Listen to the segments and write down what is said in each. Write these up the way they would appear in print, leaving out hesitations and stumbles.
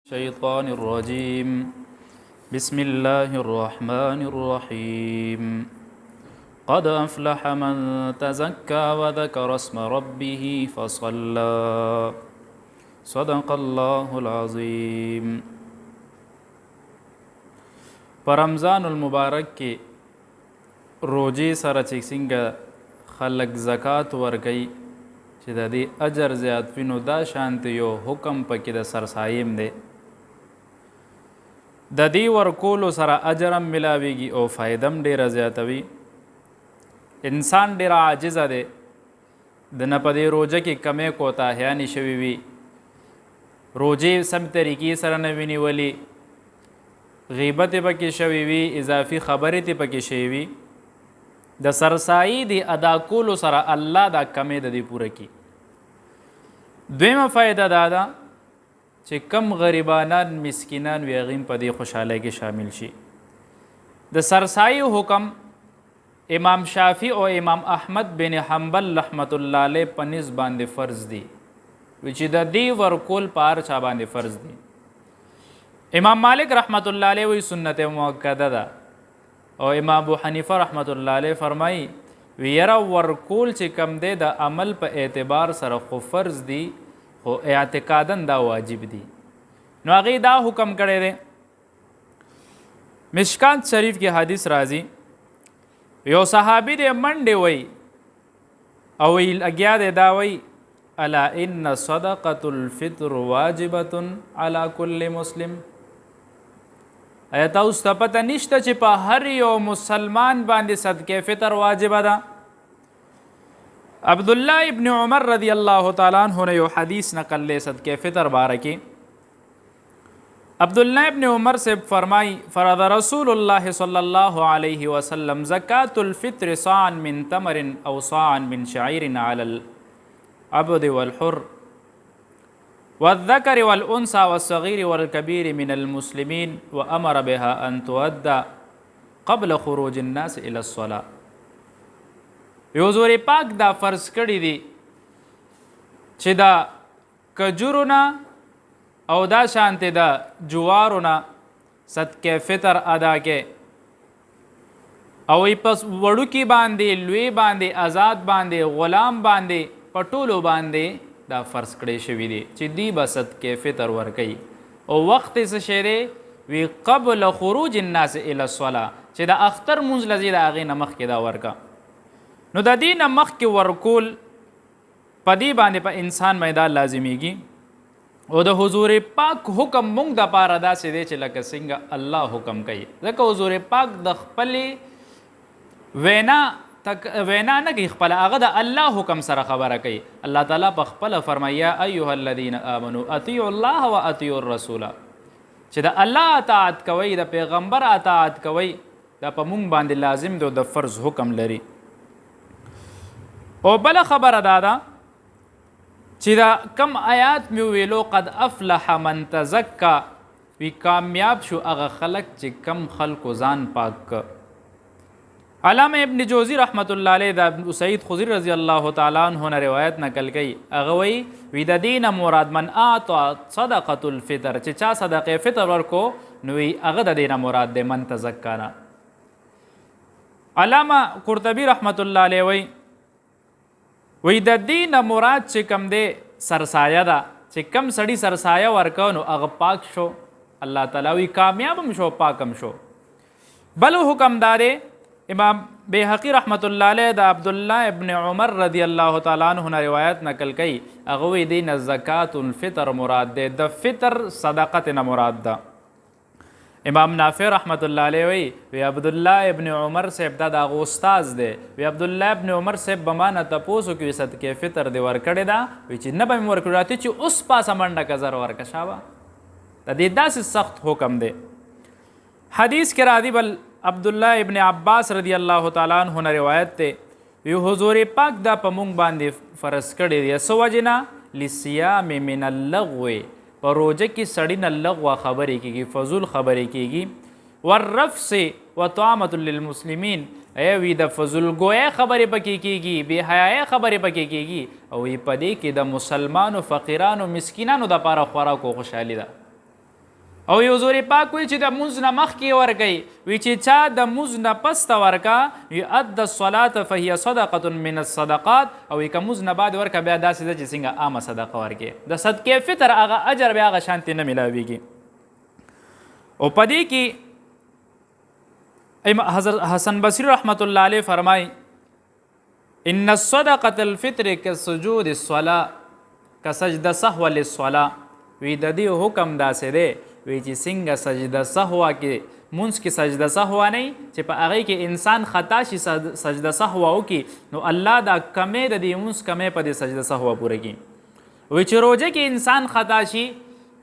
الشيطان الرجيم بسم الله الرحمن الرحيم قد أفلح من تزكى وذكر اسم ربه فصلى صدق الله العظيم. پر رمضان المبارک کې روجې سره چې څنګه خلک زکات ورکوي چې د دې اجر زیات وي، نو دا شانته یو حکم پکې د سرسایم دی. د دې ورکولو سره اجر هم ملاویږي او فایده هم ډېره زیاته وي. انسان ډېر عاجزه دی، د نه په دې روژه کې کمی کوتاهیانې شوي وي، روژې سم طریقې سره نه وي نیولي، غیبت یې پکې شوي وي، اضافي خبرې تې پکې شوي وي. د سرسایي د ادا کولو سره الله دا کمی د دې پوره کړي. دویمه فایده دا ده چې کم غریبانان مسکینان وي هغې په دې خوشحالۍ کې شامل شي. د سرسایي حکم امام شافعي او امام احمد بن حنبل رحمت الله علیه په نس باندې فرض دي، چې د دې ورکول په هر چا باندې فرض دي. امام مالک رحمت الله علیه وی سنت مؤکده ده، او امام ابو حنیفه رحمت الله علیه فرمایي وی یره ورکول چې کم دی د عمل په اعتبار سره خو فرض دي، خو اعتقاداً دا واجب دي. نو هغې دا حکم کړی دی. مشکات شریف کې حدیث راځي، یو صحابي دی منډې وی او لګیا دی دا وی الا ان صدقة الفطر واجبة على كل مسلم. آیا تاسو ته پته نشته چې په هر یو مسلمان باندې صدقه فطر واجبه ده؟ عبدالله ابن عمر رضی الله تعالی عنہ نے یو حدیث نقل لے صدقه فطر بارے کی. عبداللہ ابن عمر سے فرمائی فرض رسول اللہ صلی اللہ علیہ وسلم زکاة الفطر صاعا من تمر او صاعا من شعیر علی العبد والحر والذكر والأنثى والصغير والكبير من المسلمين وأمر بها أن تؤدى قبل خروج الناس إلى الصلاة. حضور پاک دا فرض کړی دی چې دا کجورونه او دا شانته دا جوارونه صدقه فطر ادا کې، او پس وړوکی باندې، لوی باندې، آزاد باندې، غلام باندې، پټولو باندې دا فرض کړی شوي دي چې دی به صدقه فطر ورکوي. او وخت یې څه شی دی؟ وی قبل خروج الناس الى الصلاة، چې د اختر مونځ لځي د هغې نه مخکې دا ورکه. نو د دې نه مخکې ورکول په دې باندې په انسان میدان لازمیږي. او د حضور پاک حکم مونږ دپاره داسې دی چې لکه څنګه الله حکم کوي، ځکه حضور پاک د خپلې وینا نه کوي، خپله هغه د الله حکم سره خبره کوي. الله تعالی په خپله فرمایي یا ایها الذین آمنوا اطیعوا الله و اطیعوا الرسول، چې د الله اطاعت کوئ، د پیغمبر اطاعت کوئ، دا په مونږ باندې لازم دی او د فرض حکم لري. او بله خبره دا ده چې دا کم آیات مې وویلو قد افلح من تزکا، وی کامیاب شو هغه خلک چې کم خلکو ځان پاک که. علامه ابن جوزی رحمت الله علیه د ابو سعید خضری رضی الله تعالی عنہ نه روایت نقل کوي، هغه وی د دې نه مراد من اعطى صدقة الفطر، چې چا صدقه فطر ورکو نو هغه د دې نه مراد دی من تزکا نه. علامه قرطبی رحمت الله علیه وی د دې نه مراد چې کم دی سرسایه ده، چې کم سړي سرسایه ورکو نو هغه پاک شو، الله تعالی وی کامیاب هم شو، پاک هم شو. بل حکم دا دی، امام بیهقی رحمت الله علیه د عبدالله ابن عمر رضی الله تعالی عنہ نه روایت نقل کوي، هغه وی دی نه زکات الفطر مراد دی، د فطر صدقت نه مراد ده. امام نافع رحمت الله علیه وی عبدالله ابن عمر صاحب دا هغه استاذ دی، وی عبدالله ابن عمر صاحب به ما نه تپوسو کوي صدقه فطر دی ورکړې ده؟ وی چې نه به مې ورکړې، راته چې اوس پاسه منډه که زر ورکه شابه. د دې داسې سخت حکم دی. حدیث کې راځي بل عبدالله ابن عباس رضی الله تعالی عنہ نه روایت دی، وی حضور پاک دا په مونږ باندې فرض کړی دی. څه وجې نه؟ لصیام من اللغو، په روژه کې سړي نه لغوه خبرې کېږي، فضول خبرې کېږي. والرفث وطعامة للمسلمین، وی د فضول ګویه خبرې پکې کېږي، بې حیایه خبرې پکې کېږي، او په دې کې د مسلمانو فقیرانو مسکینانو دپاره خوراک او خوشحالي ده. او یو حضور پاک وی چې د مونځ نه مخکې ورکوي وی چې چا د مونځ نه پسته ورکا یؤد الصلاة فهي صدقة من الصدقات او که مونځ نه بعد ورکه بیا داسې ده چې څنګه عامه صدقه ورکې د صدقې فطر هغه اجر بیا هغه شانتې نه میلاویږي. او په دې کې حضرت حسن بصری رحمت الله علیه فرمای ان الصدقة الفطر كسجود الصلاة كسجد سهو للصلاة وی د دې حکم داسې دی وی چې څنګه سجده سهوا کې مونځ کې سجده سهوا نه چې په هغې کې انسان خطا شي سجده سهوا وکړي نو الله دا کمې د دې مونځ کمې په دې سجده سهوا پوره کړي. وی چې روژه کې انسان خطا شي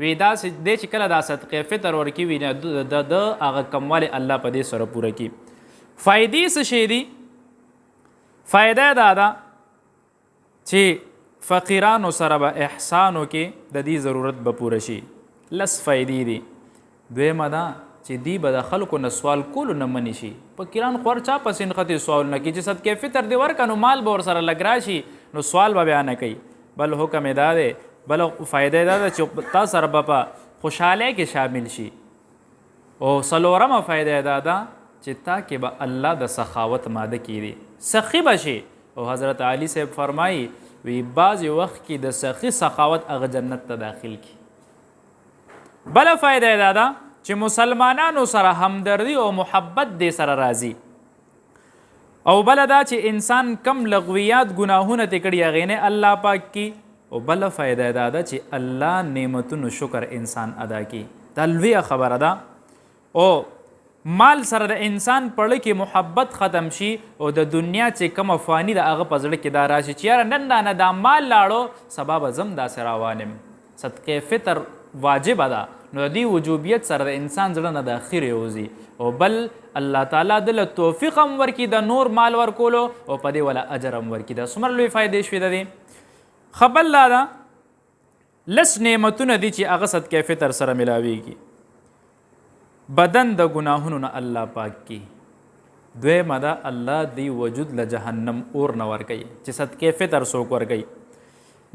وی داسې دی چې کله دا صدقې فطر ورکوي وي د هغه کموالی الله په دې سره پوره کړي. فایدې څه شی دي؟ فایده دا ده چې فقیرانو سره به احسانو کې د دې ضرورت به پوره شي. لس فایدې دي. دویمه ده چې دی به د خلکو نه سوال کولو نه منې شي. فقیران خو هر چا پسې نښتې سوال نه کوي چې صدقې فطر دې ورکړه نو مال به ورسره لګ راشي نو سوال به بیا نه کوي. بل حکم یې دا دی بل فایده یې دا ده چې تا سره به په خوشحالۍ کې شامل شي. او څلورمه فایده یې دا ده چې تا کې به الله د سخاوت ماده کیږي سخي به شي. او حضرت علی صاحب فرمایي وی بعضې وخت کې د سخي سخاوت هغه جنت ته داخل کی. بله فایده یې دا ده چې مسلمانانو سره همدردي او محبت دې سره راځي. او بله دا چې انسان کم لغویات ګناهونه ترې کړي هغې نه الله پاک کی. او بله فایده یې دا ده چې الله نعمتونو شکر انسان ادا کی. دا لویه خبره ده. او مال سره د انسان پړه کې محبت ختم شي او د دنیا چې کومه فانی د هغه په زړه کې دا راشي چې یاره نن دا مال لاړو سبا به زم داسې روان یم. صدقې فطر واجبه ده نو د دې وجوبیت سره د انسان زړه نه د اخرې وځي. او بل الله تعالی دله توفیق هم ورکړي د نور مال ورکولو او په دې ولا اجر هم ورکړي. دا څومره لوی فایدې شوې ده دې. خبر لا ده لس نعمتونه دي چې هغه صدقې فطر سره ملاویږي. بدن د گناهونو نه الله پاک کی. دویمه ده الله دی وجود له جهنم اور نه ورکوي چې صدقې فطر څوک ورکوي.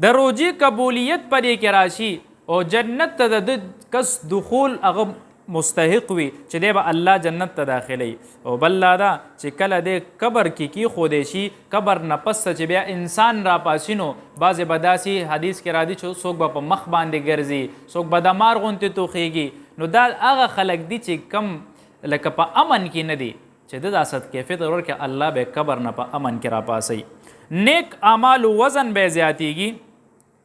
د روجې قبولیت په دې کې راشي او جنت ته د کس دخول هغه مستحق وي چې دی به الله جنت ته داخلی. او بل لا ده چې کله دی قبر کې کیښودی شي قبر نه پس چې بیا انسان راپاسي نو بعضې به داسې حدیث کې راځي چې څوک به په مخ باندې ګرځي څوک به د مار غوندې توخیږي. نو دا هغه خلک دي چې کم لکه په امن کې نه دي چې د دا صدقې فطر ورکړي الله به قبر نه په امن کې راپاسي. نیک اعمالو وزن به زیاتیږي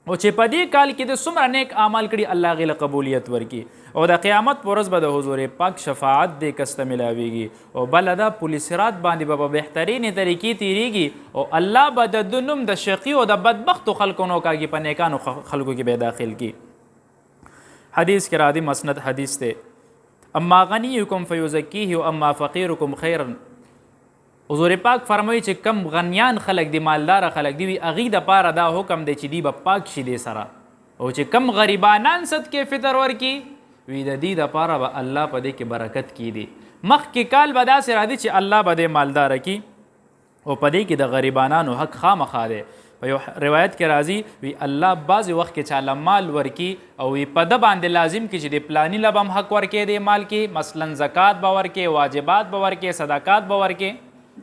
او چې په دې کال کې د څومره نیک اعمال کړي الله هغې له قبولیت ورکړي. او د قیامت په ورځ به د حضور پاک شفاعت دې کس ته ملاویږي. او بله ده پل صراط باندې به په بهترینې طریقې تیریږي او الله به د ده نوم د شقي او د بدبختو خلکو نه کاږي په نیکانو خلکو کې به داخل کړي. حدیث کې راځي مسند حدیث ته اما غنیکم فیزکیه و اما فقیرکم خیرا. حضور پاک فرمایي چې کم غنیان خلک دي مالدار خلک دي وي هغې دپاره دا حکم دی چې دی به پاک شي دې سره. او چې کم غریبانان صدقې فطر ورکړي وي د دې دپاره به الله په دې کې برکت کیږي. مخکې کال به داسې راځي چې الله به دې مالداره کي او په دې کې د غریبانانو حق خامخا دی. په یو روایت کې راځي وی الله بعضې وخت کې چاله مال ورکي او وی په ده باندې لازم کې چې د پلاني له به هم حق ورکې دی مال کې مثلا زکات به ورکې واجبات به ورکې صدقات به ورکې.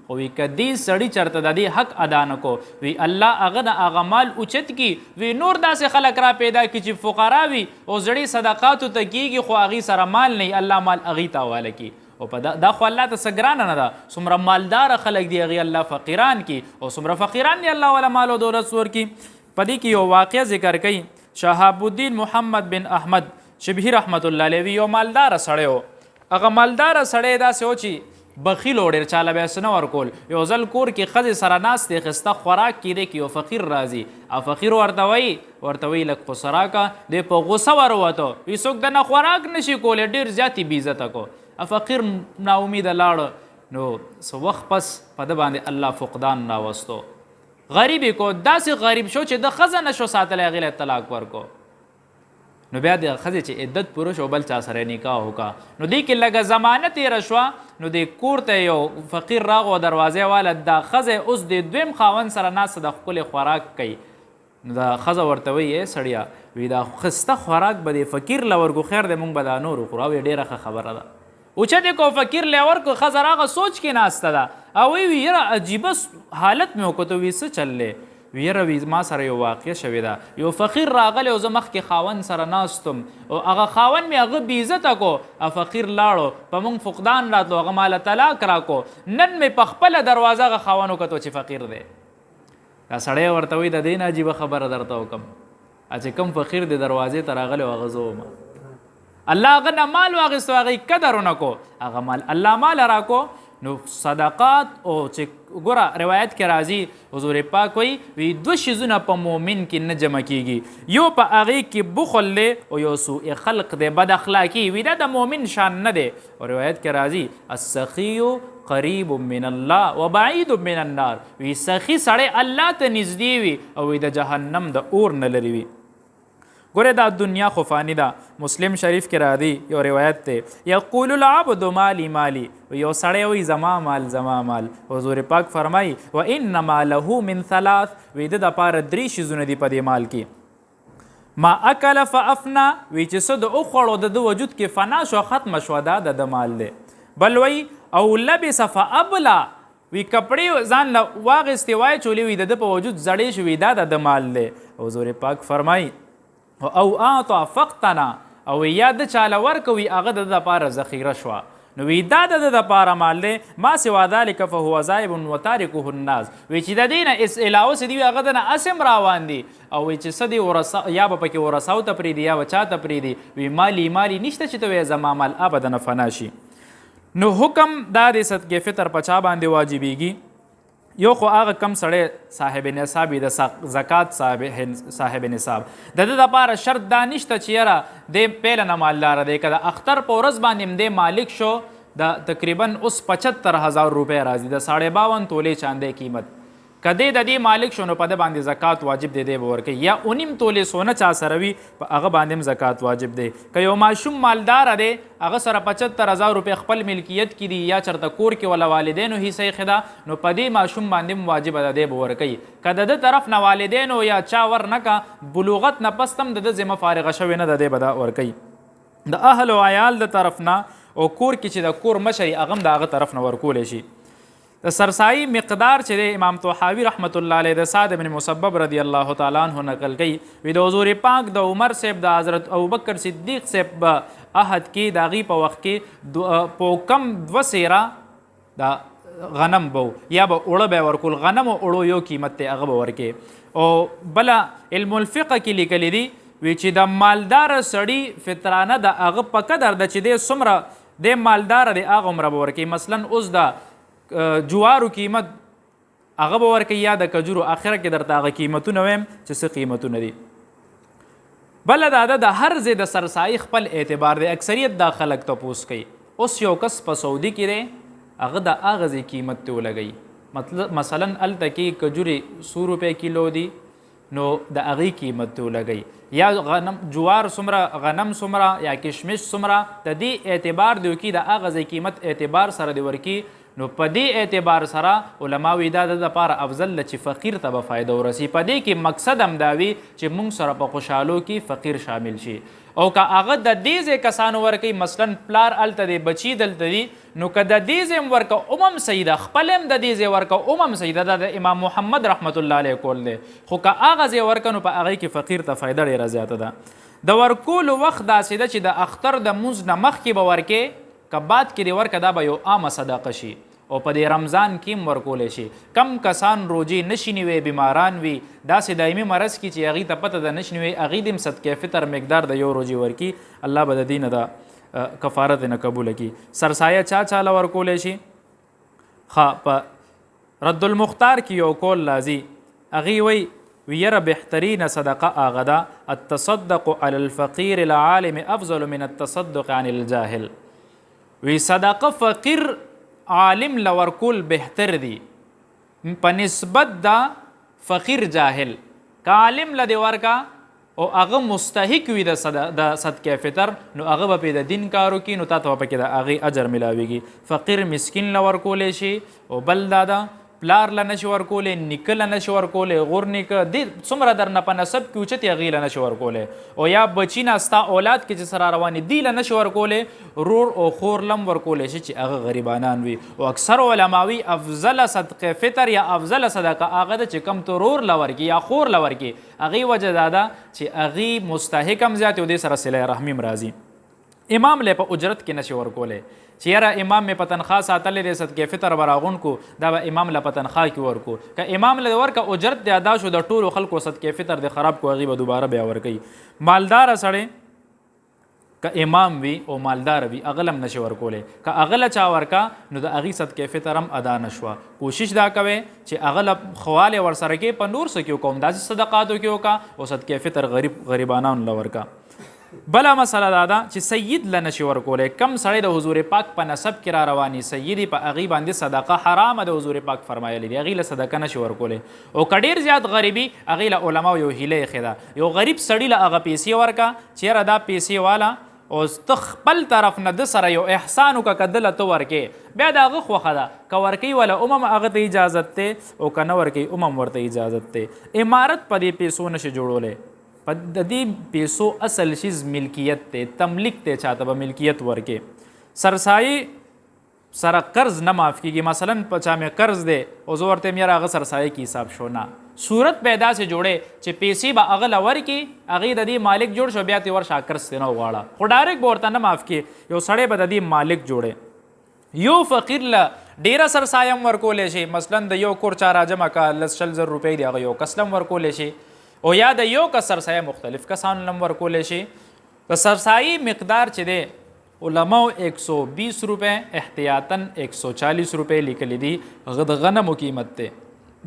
خو وی که دې سړي چېرته د دې حق ادا نه کو وی الله هغه د هغه مال اوچت کي. وی نور داسې خلک را پیدا کړي چې فقرا وي او زړې صدقاتو ته کېږي خو هغې سره مال نه الله مال هغې ته حواله کړي. او په دا خو الله ته څه ګرانه نه ده. څومره مالداره خلک دي هغې الله فقیران کی او څومره فقیران دي الله والا مال او دولت ورکي. په دې کې یو واقعه ذکر کوي. شهاب الدین محمد بن احمد شبهي رحمت الله علیه یو مالداره سړی و. هغه مالداره سړی داسې و چې بخیل و ډېر چاله به یې څه نه ورکول. یو ځل کور کې ښځې سره ناست دی ښایسته خوراک کیدی کې یو فقیر راځي او فقیر ورته وایي لږ خو څه راکه. دی په غوسه وروته وي څوک د نه خوراک نشي کولی ډېر زیاتې بېعزته کو. فقیر ناامیده لاړه نو څه وخت پس په ده باندې الله فقدان راوستو. غریب یې کو داسې غریب شو چې د ښځه نشو ساتلی هغې له طلاق ورکو. نو بیا د ښځې چې عدت پوره شو بل چا سره نکاح وکړه. نو دې کې لږه زمانه تېره شوه نو د کور ته یو فقیر راغو دروازې واله دا ښځه اوس د دویم خاوند سره ناسته د ښکلې خوراک کوي. نو دا ښځه ورته وایي ای سړیه وی دا ښسته خوراک به د فقیر له ورکو خیر دی موږ به دا نور وخورو او ډېره ښه خبره ده اوچتې کو فقیر له ورکو ښځه راغه سوچ کې ناسته ده او وی یاره عجیبه حالت مې وکړو وی څه چل دی ویره وی ما سره یو واقع شوې ده یو فقیر راغلی او زه مخکې خاوند سره ناستم او هغه خاوند مې هغه بېعزته کو او فقیر لاړو په موږ فقدان راتلو هغه ماله طلاق راکو نن مې په خپله دروازه هغه خاوند وکتو چې فقیر دی دا سړی ورته وایي د دې نه عجیبه خبره درته وکړم چې کوم فقیر د دروازې ته راغلی او هغه زه وم الله هغه نه مال واخیستو هغې قدر ونه کو هغه مال الله مال راکو نو صدقات او چې ګوره روایت کې راځي حضور پاک وی دو شیزونه په مؤمن کې نه جمع کیږي یو په هغې کې بخل دی او یو سوء خلق دی بد اخلاقي وی دا د مؤمن شان نه دی او روایت کې راځي السخي قریب من الله و بعید من النار وی سخي سړی الله ته نږدې وي او وی د جهنم د اور نه لري وي ګوره دا دنیا خو فانی ده مسلم شریف کې راځي یو روایت دی یقول العبد مالی مالی یو سړی وایي زما مال زما مال حضور پاک فرمایي و انما له من ثلاث وی د دپاره درې شیزونه دي په دې مال کې ما اکل فافنا وی چې څه د وخوړو د ده وجود کې فنا شو ختمه شوه دا د مال دی بل وی او لبس فابلا وی کپړې ځان له واغېستې وای چولې وي د ده په وجود زړې شوي دا د مال دی حضور پاک فرمایي او اعطا فقتنا او یا د چاله ورکوي هغه د دپاره ذخیره شوه نو وی دا د دپاره مال دی ما سوا ذلک فهو ذایب وتارکه الناس وی چې د دې نه اس علاوه څه دي وي هغه د نه اسم راوان دي او وی چې څه دي یا به پکې ورثاو ته پرېږدي یا به چا ته پرېږدي وی مالی نشته چې ته وایې زما مال ابدا نه فنا شي نو حکم دا د صدقې فطر په چا باندې واجبېږي یو خو هغه کم سړی صاحب نصاب وي د زکات صاحب نصاب د ده دپاره شرط دا نشته چې یاره دی پیله نه مالداره دی که د اختر په ورځ باندې هم دی مالک شو د تقریبا اوس 75,000 روپۍ راځي د 52 تولې چاندی قیمت که دی د دې مالک شو نو په ده باندې زکات واجب دی دی به ورکوي یا 19 تولې سونه چا سره وي په هغه باندې هم زکات واجب دی که یو ماشوم مالداره دی هغه سره 75,000 روپۍ خپل ملکیت کې دي یا چېرته کور کې ولا والدینو حصه ایښې ده نو په دې ماشوم باندې هم واجبه ده دی به ورکوي که د ده طرف نه والدینو یا چا ور نه که بلوغت نه پس هم د ده ذمه فارغه شوې نه ده دی به دا ورکوي د اهل و عیال د طرف نه او کور کې چې د کور مشر هغه هم د هغه طرف نه ورکولی شي د سرسایي مقدار چې دی امام طحاوي رحمت الله علیه د سعد بن مسبب رضی الله تعالی عنه نقل کوي وی د حضور پاک د عمر صاحب د حضرت ابوبکر صدیق صاحب په عهد کې د هغې په وخت کې په کم 2 سیره د غنم به یا به اوړه به ورکول غنم او اوړو یو قیمت دی هغه به ورکې او بله علم الفقه کې لیکلی دي وی چې د مالداره سړي فطرانه د هغه په قدر ده چې دی څومره دی مالداره دی هغه عمره به ورکوي مثلا اوس د جوارو قیمت هغه به ورکوي یا د کجورو اخره کې درته هغه قیمتونه ویم چې څه قیمتونه دي بله دا ده د هر ځای د سرسایي خپل اعتبار دی اکثریت دا خلک تپوس کوي اوس یو کس په سعودي کې دی هغه د هغه ځای قیمت ته ولګوي مطلب مثلا هلته کې کجورې 100 روپۍ کیلو دي نو د هغې قیمت ته ولګوي یا غنم جوار څومره غنم څومره یا کشمش څومره د دې اعتبار دی وکړي د هغه ځای قیمت اعتبار سره دی ورکړي نو په دې اعتبار سره علما وی دا د دپاره افضل ده چې فقیر ته به فایده ورسي په دې کې مقصد هم دا وي چې موږ سره په خوشحالو کې فقیر شامل شي او که هغه د دې ځای کسانو ورکوي مثلا پلار هلته دی بچي دلته دي نو که د دې ځای هم ورکه هم صحیح ده خپل هم د دې ځای ورکه هم صحیح ده دا د امام محمد رحمت الله علیه کول دی خو که هغه ځای ورکه نو په هغې کې فقیر ته فایده ډېره زیاته ده د ورکولو وخت داسې ده چې د اختر د مونځ نه مخکې به ورکې که بعد کې دې ورکه دا به یو عامه صدقه شي او په دې رمضان کې هم ورکولی شي کم کسان روجې نشي نیوی بیماران وي داسې دایمي مرض کې چې هغې ته پته ده نشي نیوی هغې دې هم صدقې فطر مقدار د یو روجې ورکي الله به د دې نه د کفارت نه قبوله کړي سرسایه چا چاله ورکولی شي په رد المختار کې یو قول راځي هغې وی یره بهترین صدقه هغه ده التصدق علی الفقیر العالم افضل من التصدق عن الجاهل وی صدقه فقیر عالم لورکول بهتر دی په نسبت دا فقیر جاهل که عالم لدی ورکا او هغه مستحق وي د صدقې فطر نو هغه به پې د دین کارو کې نو تا ته به پکې د هغې اجر ملاویږي فقیر مسکین لورکولی شي او بل دا ده پلار له نشي ورکولی، نیکه له نشي ورکولی، غور نیکه دې څومره درنه په نسب کې اوچتې هغې له نشي ورکولی، او یا بچي نه ستا اولاد کې چې سره روان دي له نشي ورکولی، رور او خور لم ورکولی شي چې هغه غریبانان وي. او اکثر علماوي افضل صدقه فطر یا افضل صدقه هغه ده چې کم ته رور له ورکي یا خور له ورکي، هغې وجه دا ده چې هغې مستحق هم زیات او دې سره صله رحمي هم راځي. امام له په اجرت کې نشي ورکولی چې یاره امام مې په تنخواه ساتلی دی صدقې فطر به راغونډ کو، دا به امام له په تنخواه کې ورکو. که امام له ورکه اجرت دی ادا شو د ټولو خلکو صدقې فطر دی خراب کو، هغې به دوباره بیا ورکوي. مالداره سړی که امام وي او مالدار وي هغه هم نشي ورکولی، که هغه له چا ورکه نو د هغې صدقې فطر هم ادا نه شوه. کوشش دا کوئ چې هغه له خواله ورسره کې په نور څه کې وکړو، همداسې صدقاتو کې وکړه او صدقې فطر غریبانانو له ورکه. بله مسله دا ده چې سید له نشي ورکولی. کم سړی د حضور پاک په نسب کې را رواني سیدي په هغې باندې صدقه حرامه د حضور پاک فرمایلی دی، هغې له صدقه نشي ورکولی. او که ډېر زیات غریبي هغې له علماو یو هیله ایښې ده، یو غریب سړي له هغه پیسې ورکه چې یاره دا پیسې والا او ته خپل طرف نه د سره یو احسان وکړه، که ده له ته ورکې بیا د هغه خوښه ده، که ورکوي وله هم هغه ته اجازت دی او که نه ورکوي هم ورته اجازت دی. امارت په دې پیسو نشي جوړولی، په د دې پیسو اصل شیز ملکیت دی، تملیک دی، چاته به ملکیت ورکې. سرسایي سره قرض نه معاف کیږي، مثلا په چا مې قرض دی او زه ورته یم یاره هغه سرسایي کې حساب شو، نه صورت به یې داسې جوړی چې پیسې به هغه له ورکړي، هغې د دې مالک جوړ شو، بیا ترې ورشه قرض ترې نه وغواړه، خو ډایرکټ به ورته نه معاف کړي، یو سړی به د دې مالک جوړی. یو فقیر له ډیره سرسایه هم ورکولی شي، مثلا د یو کور چا راجمع که 100,000 روپۍ دی هغه یو کس هم ورکولی شي، او یا د یو کس سرسایه مختلف کسانو هم ورکولی شي. د سرسایي مقدار چې دی علماو 120 روپۍ احتیاطاً 140 روپۍ لیکلی دي، هغه د غنمو قیمت دی.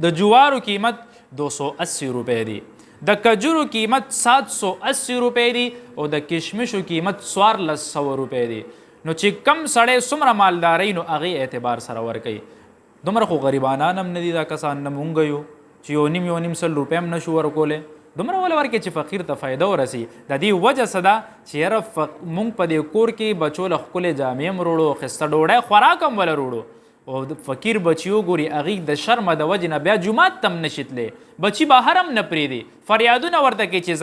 د جوارو قیمت 280 روپۍ دی، د کجورو قیمت 780 روپۍ دی او د کشمشو قیمت 1400 روپۍ دی. نو چې کم سړی څومره مالدارۍ نو هغې اعتبار سره ورکوي. دومره خو غریبانان هم نه دي دا کسان، نه مونږ یو چې یو نیم سل روپۍ هم نشو ورکولی، دومره ولې ورکړي چې فقیر ته فایده ورسي. د دې وجه څه ده چې یاره مونږ په دې کور کې بچو له ښکلې جامې هم وروړو، ښایسته ډوډۍ خوراک هم وله وروړو، او د فقیر بچي وګوري هغې د شرمه د وجې نه بیا جومات ته هم نشي تللی، بچي بهر هم نه پرېږدي، فریادونه ورته کوي چې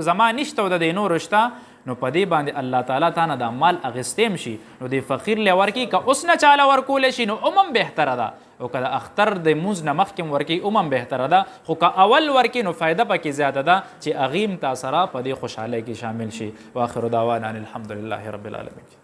زما نشته او د دې نورو شته. نو په دې باندې الله تعالی تا نه دا مال اخیستیم شي، نو د فقیر له ورکړي، که اوس نه چاله ورکولی شي نو هم بهتره ده، او که د اختر د مونځ نه مخکې ورکړي هم بهتره ده، خو که اول ورکړي نو فایده پکې زیاته ده چې هغې هم تا سره په دې خوشحالۍ کې شامل شي. واخر دعوانا ان الحمدلله رب العالمین.